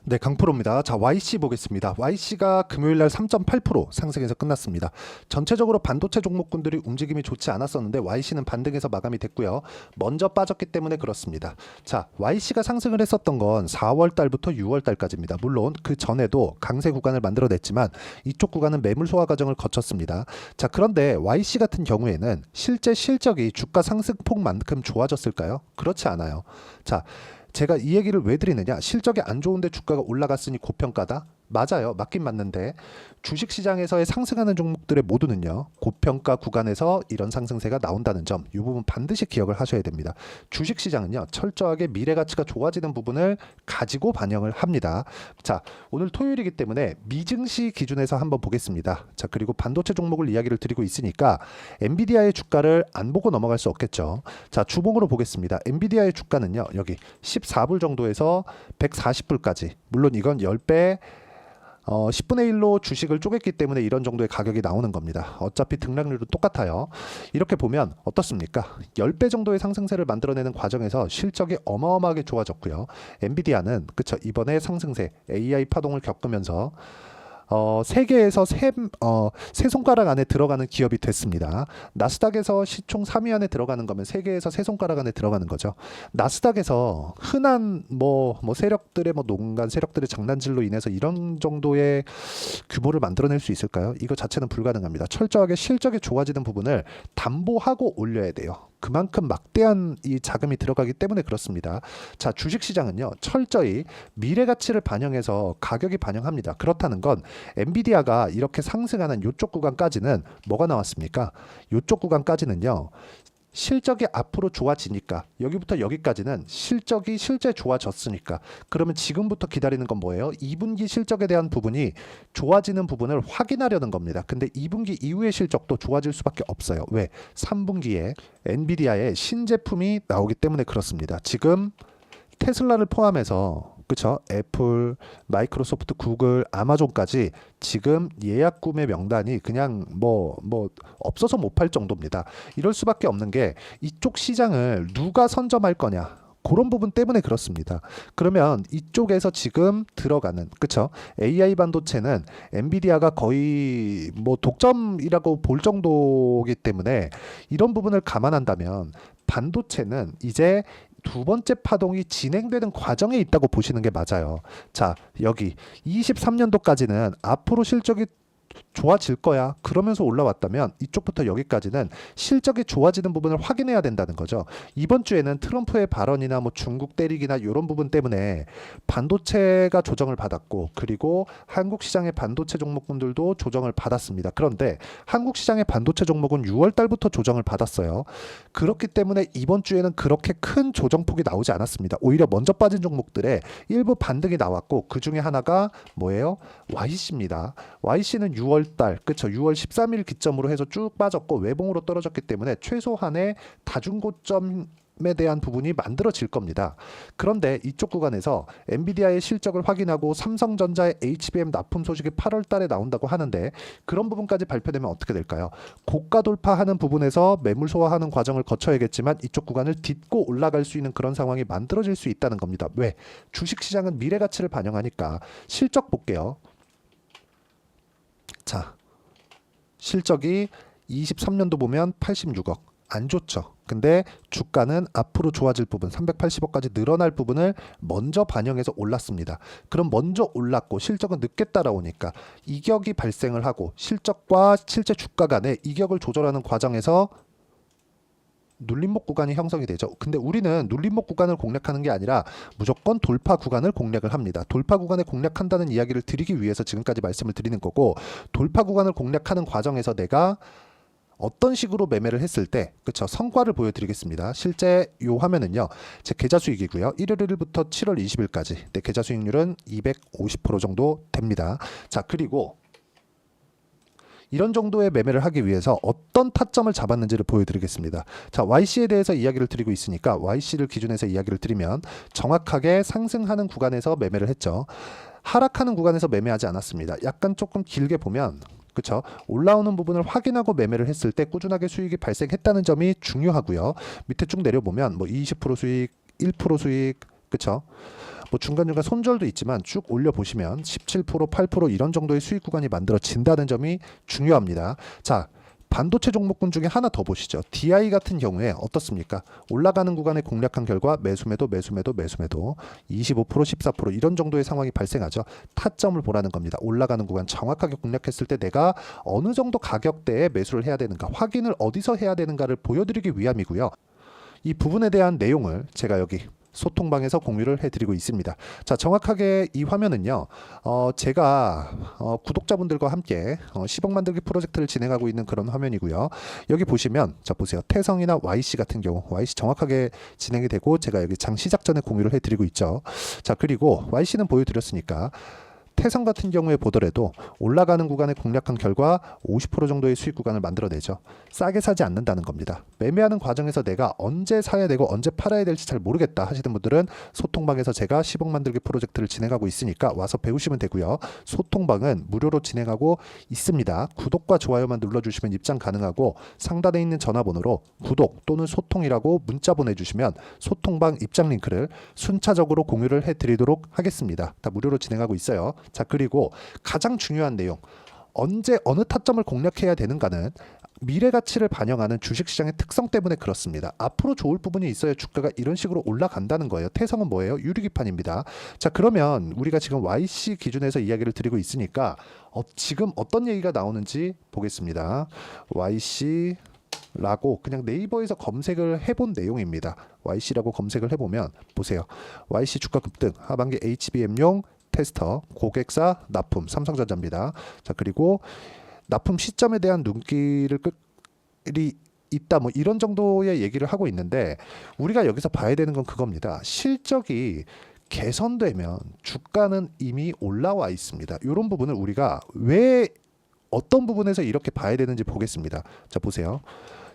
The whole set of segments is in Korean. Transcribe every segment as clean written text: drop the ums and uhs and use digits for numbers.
네, 강프로입니다. 자, YC 보겠습니다. YC가 금요일 날 3.8% 상승해서 끝났습니다. 전체적으로 반도체 종목군들이 움직임이 좋지 않았었는데 YC는 반등해서 마감이 됐고요. 먼저 빠졌기 때문에 그렇습니다. 자, YC가 상승을 했었던 건 4월 달부터 6월 달까지입니다. 물론 그 전에도 강세 구간을 만들어냈지만 이쪽 구간은 매물 소화 과정을 거쳤습니다. 자, 그런데 YC 같은 경우에는 실제 실적이 주가 상승폭만큼 좋아졌을까요? 그렇지 않아요. 자, 제가 이 얘기를 왜 드리느냐? 실적이 안 좋은데 주가가 올라갔으니 고평가다? 맞아요. 맞긴 맞는데 주식시장에서의 상승하는 종목들의 모두는요. 고평가 구간에서 이런 상승세가 나온다는 점, 이 부분 반드시 기억을 하셔야 됩니다. 주식시장은요. 철저하게 미래가치가 좋아지는 부분을 가지고 반영을 합니다. 자, 오늘 토요일이기 때문에 미증시 기준에서 한번 보겠습니다. 자, 그리고 반도체 종목을 이야기를 드리고 있으니까 엔비디아의 주가를 안 보고 넘어갈 수 없겠죠. 자, 주봉으로 보겠습니다. 엔비디아의 주가는요. 여기 14불 정도에서 140불까지. 물론 이건 10배 10분의 1로 주식을 쪼갰기 때문에 이런 정도의 가격이 나오는 겁니다. 어차피 등락률은 똑같아요. 이렇게 보면 어떻습니까? 10배 정도의 상승세를 만들어내는 과정에서 실적이 어마어마하게 좋아졌고요. 엔비디아는 그쵸, 이번에 상승세 AI 파동을 겪으면서 세계에서 세 손가락 안에 들어가는 기업이 됐습니다. 나스닥에서 시총 3위 안에 들어가는 거면 세계에서 세 손가락 안에 들어가는 거죠. 나스닥에서 흔한 세력들의 농간 세력들의 장난질로 인해서 이런 정도의 규모를 만들어낼 수 있을까요? 이거 자체는 불가능합니다. 철저하게 실적이 좋아지는 부분을 담보하고 올려야 돼요. 그만큼 막대한 이 자금이 들어가기 때문에 그렇습니다. 자, 주식시장은요, 철저히 미래 가치를 반영해서 가격이 반영합니다. 그렇다는 건 엔비디아가 이렇게 상승하는 이쪽 구간까지는 뭐가 나왔습니까? 이쪽 구간까지는요. 실적이 앞으로 좋아지니까 여기부터 여기까지는 실적이 실제 좋아졌으니까 그러면 지금부터 기다리는 건 뭐예요? 2분기 실적에 대한 부분이 좋아지는 부분을 확인하려는 겁니다. 근데 2분기 이후의 실적도 좋아질 수밖에 없어요. 왜? 3분기에 엔비디아의 신제품이 나오기 때문에 그렇습니다. 지금 테슬라를 포함해서 그쵸? 애플, 마이크로소프트, 구글, 아마존까지 지금 예약 구매 명단이 그냥 없어서 못 팔 정도입니다. 이럴 수밖에 없는 게 이쪽 시장을 누가 선점할 거냐. 그런 부분 때문에 그렇습니다. 그러면 이쪽에서 지금 들어가는 그쵸? AI 반도체는 엔비디아가 거의 독점이라고 볼 정도이기 때문에 이런 부분을 감안한다면 반도체는 이제 두 번째 파동이 진행되는 과정에 있다고 보시는 게 맞아요. 자, 여기 23년도까지는 앞으로 실적이 좋아질 거야. 그러면서 올라왔다면 이쪽부터 여기까지는 실적이 좋아지는 부분을 확인해야 된다는 거죠. 이번 주에는 트럼프의 발언이나 중국 때리기나 이런 부분 때문에 반도체가 조정을 받았고 그리고 한국 시장의 반도체 종목군들도 조정을 받았습니다. 그런데 한국 시장의 반도체 종목은 6월 달부터 조정을 받았어요. 그렇기 때문에 이번 주에는 그렇게 큰 조정폭이 나오지 않았습니다. 오히려 먼저 빠진 종목들의 일부 반등이 나왔고 그 중에 하나가 뭐예요? YC입니다. YC는 6월 달, 그쵸? 6월 13일 기점으로 해서 쭉 빠졌고 외봉으로 떨어졌기 때문에 최소한의 다중고점에 대한 부분이 만들어질 겁니다. 그런데 이쪽 구간에서 엔비디아의 실적을 확인하고 삼성전자의 HBM 납품 소식이 8월 달에 나온다고 하는데 그런 부분까지 발표되면 어떻게 될까요? 고가 돌파하는 부분에서 매물 소화하는 과정을 거쳐야겠지만 이쪽 구간을 딛고 올라갈 수 있는 그런 상황이 만들어질 수 있다는 겁니다. 왜? 주식시장은 미래 가치를 반영하니까 실적 볼게요. 자, 실적이 23년도 보면 86억. 안 좋죠. 근데 주가는 앞으로 좋아질 부분 380억까지 늘어날 부분을 먼저 반영해서 올랐습니다. 그럼 먼저 올랐고 실적은 늦게 따라오니까 이격이 발생을 하고 실적과 실제 주가 간의 이격을 조절하는 과정에서 눌림목 구간이 형성이 되죠. 근데 우리는 눌림목 구간을 공략하는 게 아니라 무조건 돌파 구간을 공략을 합니다. 돌파 구간을 공략한다는 이야기를 드리기 위해서 지금까지 말씀을 드리는 거고 돌파 구간을 공략하는 과정에서 내가 어떤 식으로 매매를 했을 때 그쵸 성과를 보여드리겠습니다. 실제 요 화면은요 제 계좌 수익이고요 1월 1일부터 7월 20일까지 내 계좌 수익률은 250% 정도 됩니다. 자, 그리고 이런 정도의 매매를 하기 위해서 어떤 타점을 잡았는지를 보여드리겠습니다. 자, YC에 대해서 이야기를 드리고 있으니까 YC를 기준해서 이야기를 드리면 정확하게 상승하는 구간에서 매매를 했죠. 하락하는 구간에서 매매하지 않았습니다. 약간 조금 길게 보면 그쵸? 올라오는 부분을 확인하고 매매를 했을 때 꾸준하게 수익이 발생했다는 점이 중요하고요. 밑에 쭉 내려보면 20% 수익, 1% 수익, 그쵸? 뭐 중간중간 손절도 있지만 쭉 올려보시면 17%, 8% 이런 정도의 수익 구간이 만들어진다는 점이 중요합니다. 자, 반도체 종목군 중에 하나 더 보시죠. DI 같은 경우에 어떻습니까? 올라가는 구간에 공략한 결과 매수매도 25%, 14% 이런 정도의 상황이 발생하죠. 타점을 보라는 겁니다. 올라가는 구간 정확하게 공략했을 때 내가 어느 정도 가격대에 매수를 해야 되는가, 확인을 어디서 해야 되는가를 보여드리기 위함이고요. 이 부분에 대한 내용을 제가 여기 소통방에서 공유를 해드리고 있습니다. 자, 정확하게 이 화면은요, 제가 구독자분들과 함께 10억 만들기 프로젝트를 진행하고 있는 그런 화면이고요. 여기 보시면, 자 보세요, 태성이나 YC 같은 경우, YC 정확하게 진행이 되고 제가 여기 장 시작 전에 공유를 해드리고 있죠. 자, 그리고 YC는 보여드렸으니까. 태성 같은 경우에 보더라도 올라가는 구간에 공략한 결과 50% 정도의 수익 구간을 만들어내죠. 싸게 사지 않는다는 겁니다. 매매하는 과정에서 내가 언제 사야 되고 언제 팔아야 될지 잘 모르겠다 하시는 분들은 소통방에서 제가 10억 만들기 프로젝트를 진행하고 있으니까 와서 배우시면 되고요. 소통방은 무료로 진행하고 있습니다. 구독과 좋아요만 눌러주시면 입장 가능하고 상단에 있는 전화번호로 구독 또는 소통이라고 문자 보내주시면 소통방 입장 링크를 순차적으로 공유를 해드리도록 하겠습니다. 다 무료로 진행하고 있어요. 자, 그리고 가장 중요한 내용, 언제 어느 타점을 공략해야 되는가는 미래 가치를 반영하는 주식시장의 특성 때문에 그렇습니다. 앞으로 좋을 부분이 있어야 주가가 이런 식으로 올라간다는 거예요. 태성은 뭐예요? 유리기판입니다. 자, 그러면 우리가 지금 YC 기준에서 이야기를 드리고 있으니까 지금 어떤 얘기가 나오는지 보겠습니다. YC 라고 그냥 네이버에서 검색을 해본 내용입니다. YC라고 검색을 해보면 보세요. YC 주가 급등, 하반기 HBM용 테스터, 고객사 납품, 삼성전자입니다. 자, 그리고 납품 시점에 대한 눈길이 있다, 뭐 이런 정도의 얘기를 하고 있는데 우리가 여기서 봐야 되는 건 그겁니다. 실적이 개선되면 주가는 이미 올라와 있습니다. 이런 부분을 우리가 왜 어떤 부분에서 이렇게 봐야 되는지 보겠습니다. 자, 보세요.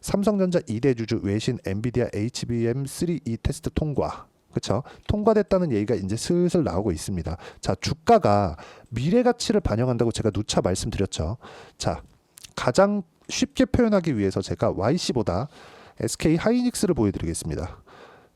삼성전자 2대 주주 외신 엔비디아 HBM3E 테스트 통과. 그렇죠? 통과됐다는 얘기가 이제 슬슬 나오고 있습니다. 자, 주가가 미래 가치를 반영한다고 제가 누차 말씀드렸죠. 자, 가장 쉽게 표현하기 위해서 제가 YC보다 SK 하이닉스를 보여드리겠습니다.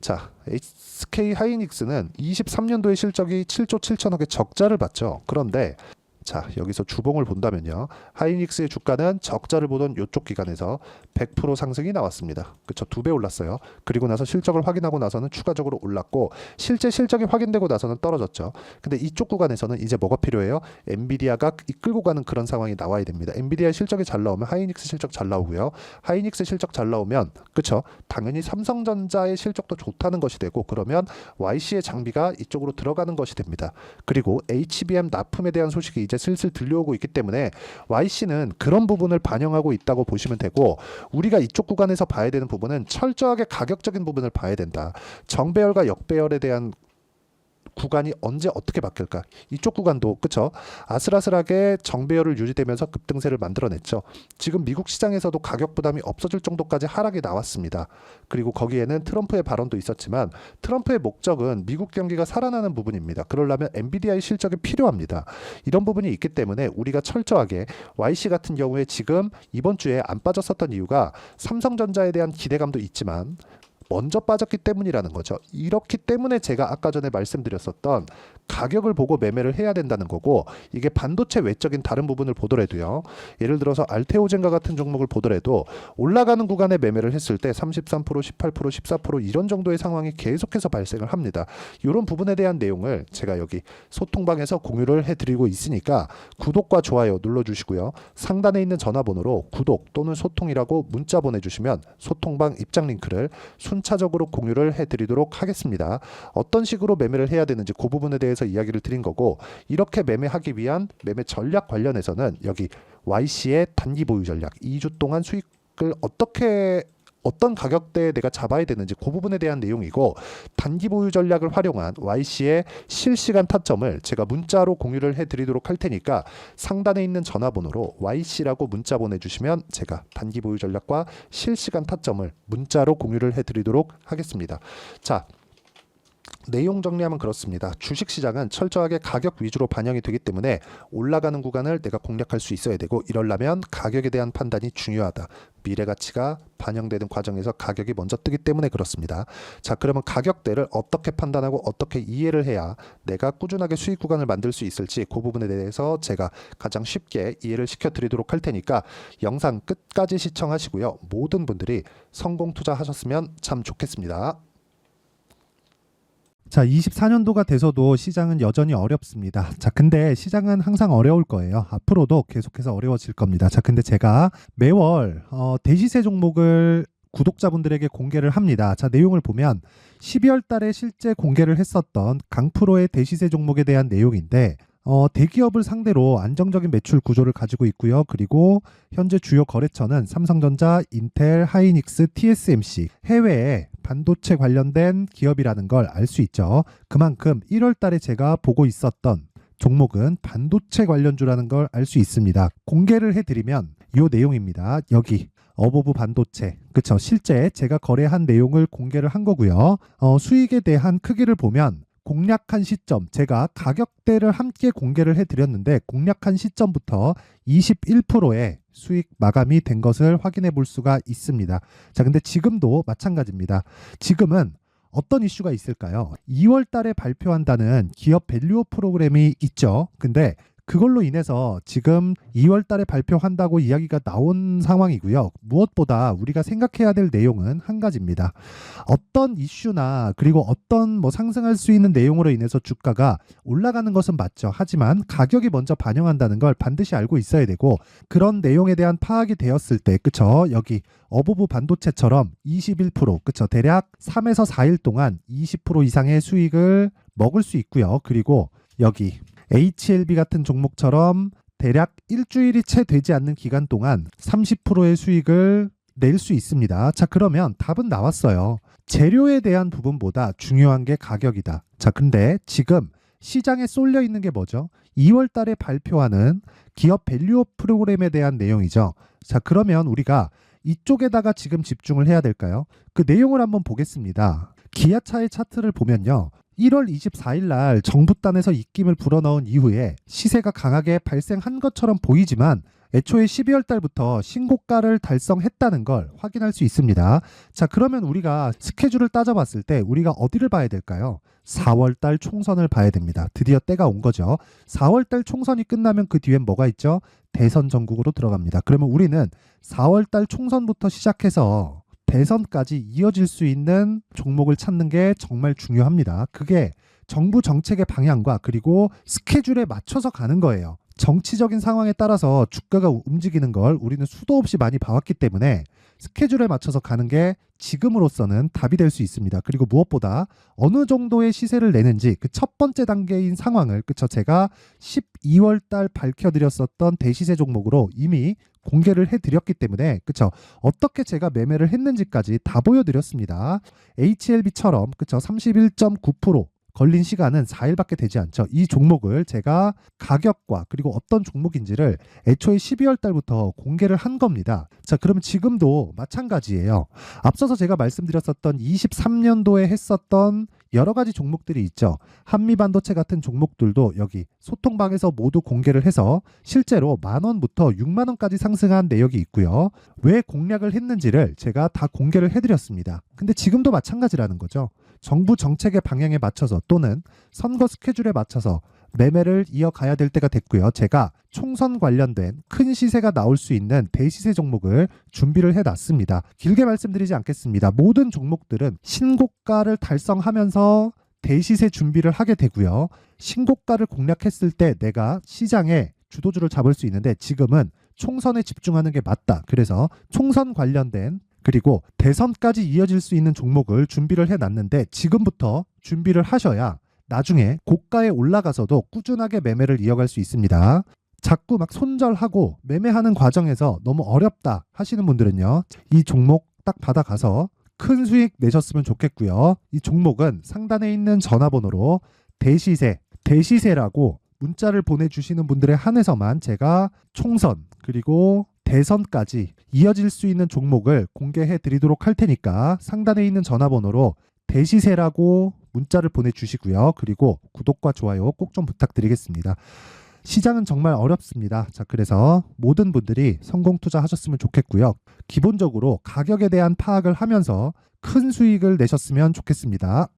자, SK 하이닉스는 23년도에 실적이 7조 7천억의 적자를 봤죠. 그런데 자, 여기서 주봉을 본다면요. 하이닉스의 주가는 적자를 보던 이쪽 기간에서 100% 상승이 나왔습니다. 그렇죠? 2배 올랐어요. 그리고 나서 실적을 확인하고 나서는 추가적으로 올랐고 실제 실적이 확인되고 나서는 떨어졌죠. 근데 이쪽 구간에서는 이제 뭐가 필요해요? 엔비디아가 이끌고 가는 그런 상황이 나와야 됩니다. 엔비디아 실적이 잘 나오면 하이닉스 실적 잘 나오고요. 하이닉스 실적 잘 나오면 그렇죠? 당연히 삼성전자의 실적도 좋다는 것이 되고 그러면 YC의 장비가 이쪽으로 들어가는 것이 됩니다. 그리고 HBM 납품에 대한 소식이 이제 슬슬 들려오고 있기 때문에 YC는 그런 부분을 반영하고 있다고 보시면 되고 우리가 이쪽 구간에서 봐야 되는 부분은 철저하게 가격적인 부분을 봐야 된다. 정배열과 역배열에 대한 구간이 언제 어떻게 바뀔까? 이쪽 구간도 그쵸? 아슬아슬하게 정배열을 유지되면서 급등세를 만들어냈죠. 지금 미국 시장에서도 가격 부담이 없어질 정도까지 하락이 나왔습니다. 그리고 거기에는 트럼프의 발언도 있었지만 트럼프의 목적은 미국 경기가 살아나는 부분입니다. 그러려면 엔비디아의 실적이 필요합니다. 이런 부분이 있기 때문에 우리가 철저하게 YC 같은 경우에 지금 이번 주에 안 빠졌었던 이유가 삼성전자에 대한 기대감도 있지만 먼저 빠졌기 때문이라는 거죠. 이렇기 때문에 제가 아까 전에 말씀드렸었던 가격을 보고 매매를 해야 된다는 거고 이게 반도체 외적인 다른 부분을 보더라도요. 예를 들어서 알테오젠과 같은 종목을 보더라도 올라가는 구간에 매매를 했을 때 33%, 18%, 14% 이런 정도의 상황이 계속해서 발생을 합니다. 이런 부분에 대한 내용을 제가 여기 소통방에서 공유를 해드리고 있으니까 구독과 좋아요 눌러주시고요. 상단에 있는 전화번호로 구독 또는 소통이라고 문자 보내주시면 소통방 입장 링크를 순차적으로 공유를 해드리도록 하겠습니다. 어떤 식으로 매매를 해야 되는지 그 부분에 대해서 이야기를 드린 거고 이렇게 매매하기 위한 매매 전략 관련해서는 여기 YC의 단기 보유 전략 2주 동안 수익을 어떤 가격대에 내가 잡아야 되는지 그 부분에 대한 내용이고 단기 보유 전략을 활용한 YC의 실시간 타점을 제가 문자로 공유를 해드리도록 할 테니까 상단에 있는 전화번호로 YC라고 문자 보내주시면 제가 단기 보유 전략과 실시간 타점을 문자로 공유를 해드리도록 하겠습니다. 자, 내용 정리하면 그렇습니다. 주식시장은 철저하게 가격 위주로 반영이 되기 때문에 올라가는 구간을 내가 공략할 수 있어야 되고 이러려면 가격에 대한 판단이 중요하다. 미래 가치가 반영되는 과정에서 가격이 먼저 뜨기 때문에 그렇습니다. 자, 그러면 가격대를 어떻게 판단하고 어떻게 이해를 해야 내가 꾸준하게 수익 구간을 만들 수 있을지 그 부분에 대해서 제가 가장 쉽게 이해를 시켜드리도록 할 테니까 영상 끝까지 시청하시고요. 모든 분들이 성공 투자하셨으면 참 좋겠습니다. 자, 24년도가 돼서도 시장은 여전히 어렵습니다. 자, 근데 시장은 항상 어려울 거예요. 앞으로도 계속해서 어려워질 겁니다. 자, 근데 제가 매월 대시세 종목을 구독자분들에게 공개를 합니다. 자, 내용을 보면 12월 달에 실제 공개를 했었던 강프로의 대시세 종목에 대한 내용인데 대기업을 상대로 안정적인 매출 구조를 가지고 있고요. 그리고 현재 주요 거래처는 삼성전자, 인텔, 하이닉스, TSMC, 해외에 반도체 관련된 기업이라는 걸 알 수 있죠. 그만큼 1월 달에 제가 보고 있었던 종목은 반도체 관련주라는 걸 알 수 있습니다. 공개를 해드리면 이 내용입니다. 여기 어보브 반도체, 그쵸? 실제 제가 거래한 내용을 공개를 한 거고요. 수익에 대한 크기를 보면 공략한 시점, 제가 가격대를 함께 공개를 해드렸는데 공략한 시점부터 21%의 수익 마감이 된 것을 확인해 볼 수가 있습니다. 자, 근데 지금도 마찬가지입니다. 지금은 어떤 이슈가 있을까요? 2월 달에 발표한다는 기업 밸류업 프로그램이 있죠. 근데 그걸로 인해서 지금 2월 달에 발표한다고 이야기가 나온 상황이고요. 무엇보다 우리가 생각해야 될 내용은 한 가지입니다. 어떤 이슈나 그리고 어떤 상승할 수 있는 내용으로 인해서 주가가 올라가는 것은 맞죠. 하지만 가격이 먼저 반영한다는 걸 반드시 알고 있어야 되고 그런 내용에 대한 파악이 되었을 때 그쵸? 여기 어보브 반도체처럼 21% 그쵸? 대략 3에서 4일 동안 20% 이상의 수익을 먹을 수 있고요. 그리고 여기 HLB 같은 종목처럼 대략 일주일이 채 되지 않는 기간 동안 30%의 수익을 낼 수 있습니다. 자, 그러면 답은 나왔어요. 재료에 대한 부분보다 중요한 게 가격이다. 자, 근데 지금 시장에 쏠려 있는 게 뭐죠? 2월 달에 발표하는 기업 밸류업 프로그램에 대한 내용이죠. 자, 그러면 우리가 이쪽에다가 지금 집중을 해야 될까요? 그 내용을 한번 보겠습니다. 기아차의 차트를 보면요. 1월 24일 날 정부단에서 입김을 불어넣은 이후에 시세가 강하게 발생한 것처럼 보이지만 애초에 12월 달부터 신고가를 달성했다는 걸 확인할 수 있습니다. 자, 그러면 우리가 스케줄을 따져봤을 때 우리가 어디를 봐야 될까요? 4월 달 총선을 봐야 됩니다. 드디어 때가 온 거죠. 4월 달 총선이 끝나면 그 뒤엔 뭐가 있죠? 대선 전국으로 들어갑니다. 그러면 우리는 4월 달 총선부터 시작해서 대선까지 이어질 수 있는 종목을 찾는 게 정말 중요합니다. 그게 정부 정책의 방향과 그리고 스케줄에 맞춰서 가는 거예요. 정치적인 상황에 따라서 주가가 움직이는 걸 우리는 수도 없이 많이 봐왔기 때문에 스케줄에 맞춰서 가는 게 지금으로서는 답이 될 수 있습니다. 그리고 무엇보다 어느 정도의 시세를 내는지 그 첫 번째 단계인 상황을 그쵸? 제가 12월 달 밝혀드렸었던 대시세 종목으로 이미 공개를 해드렸기 때문에 그쵸? 어떻게 제가 매매를 했는지까지 다 보여드렸습니다. HLB처럼 그쵸? 31.9% 걸린 시간은 4일밖에 되지 않죠. 이 종목을 제가 가격과 그리고 어떤 종목인지를 애초에 12월 달부터 공개를 한 겁니다. 자, 그러면 지금도 마찬가지예요. 앞서서 제가 말씀드렸었던 23년도에 했었던 여러 가지 종목들이 있죠. 한미반도체 같은 종목들도 여기 소통방에서 모두 공개를 해서 실제로 10,000원부터 60,000원까지 상승한 내역이 있고요. 왜 공략을 했는지를 제가 다 공개를 해드렸습니다. 근데 지금도 마찬가지라는 거죠. 정부 정책의 방향에 맞춰서 또는 선거 스케줄에 맞춰서 매매를 이어가야 될 때가 됐고요. 제가 총선 관련된 큰 시세가 나올 수 있는 대시세 종목을 준비를 해놨습니다. 길게 말씀드리지 않겠습니다. 모든 종목들은 신고가를 달성하면서 대시세 준비를 하게 되고요. 신고가를 공략했을 때 내가 시장에 주도주를 잡을 수 있는데 지금은 총선에 집중하는 게 맞다. 그래서 총선 관련된 그리고 대선까지 이어질 수 있는 종목을 준비를 해놨는데 지금부터 준비를 하셔야 나중에 고가에 올라가서도 꾸준하게 매매를 이어갈 수 있습니다. 자꾸 막 손절하고 매매하는 과정에서 너무 어렵다 하시는 분들은요. 이 종목 딱 받아가서 큰 수익 내셨으면 좋겠고요. 이 종목은 상단에 있는 전화번호로 대시세라고 문자를 보내주시는 분들에 한해서만 제가 총선 그리고 대선까지 이어질 수 있는 종목을 공개해 드리도록 할 테니까 상단에 있는 전화번호로 대시세라고 문자를 보내주시고요. 그리고 구독과 좋아요 꼭 좀 부탁드리겠습니다. 시장은 정말 어렵습니다. 자, 그래서 모든 분들이 성공 투자하셨으면 좋겠고요. 기본적으로 가격에 대한 파악을 하면서 큰 수익을 내셨으면 좋겠습니다.